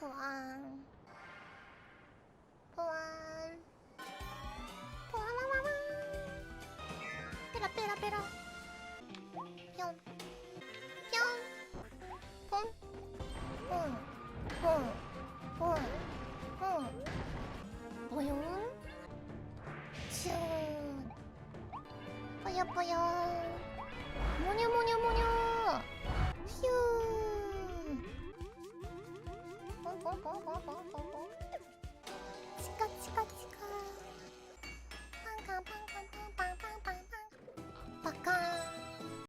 부안 부안 부안라라라 빼라 빼라 빼라 뿅 뿅 퐁퐁퐁퐁퐁 뽀용 슛 뽀요뽀요 모녀모녀모녀 휴 치카 치카 치카 팡카 팡카 팡카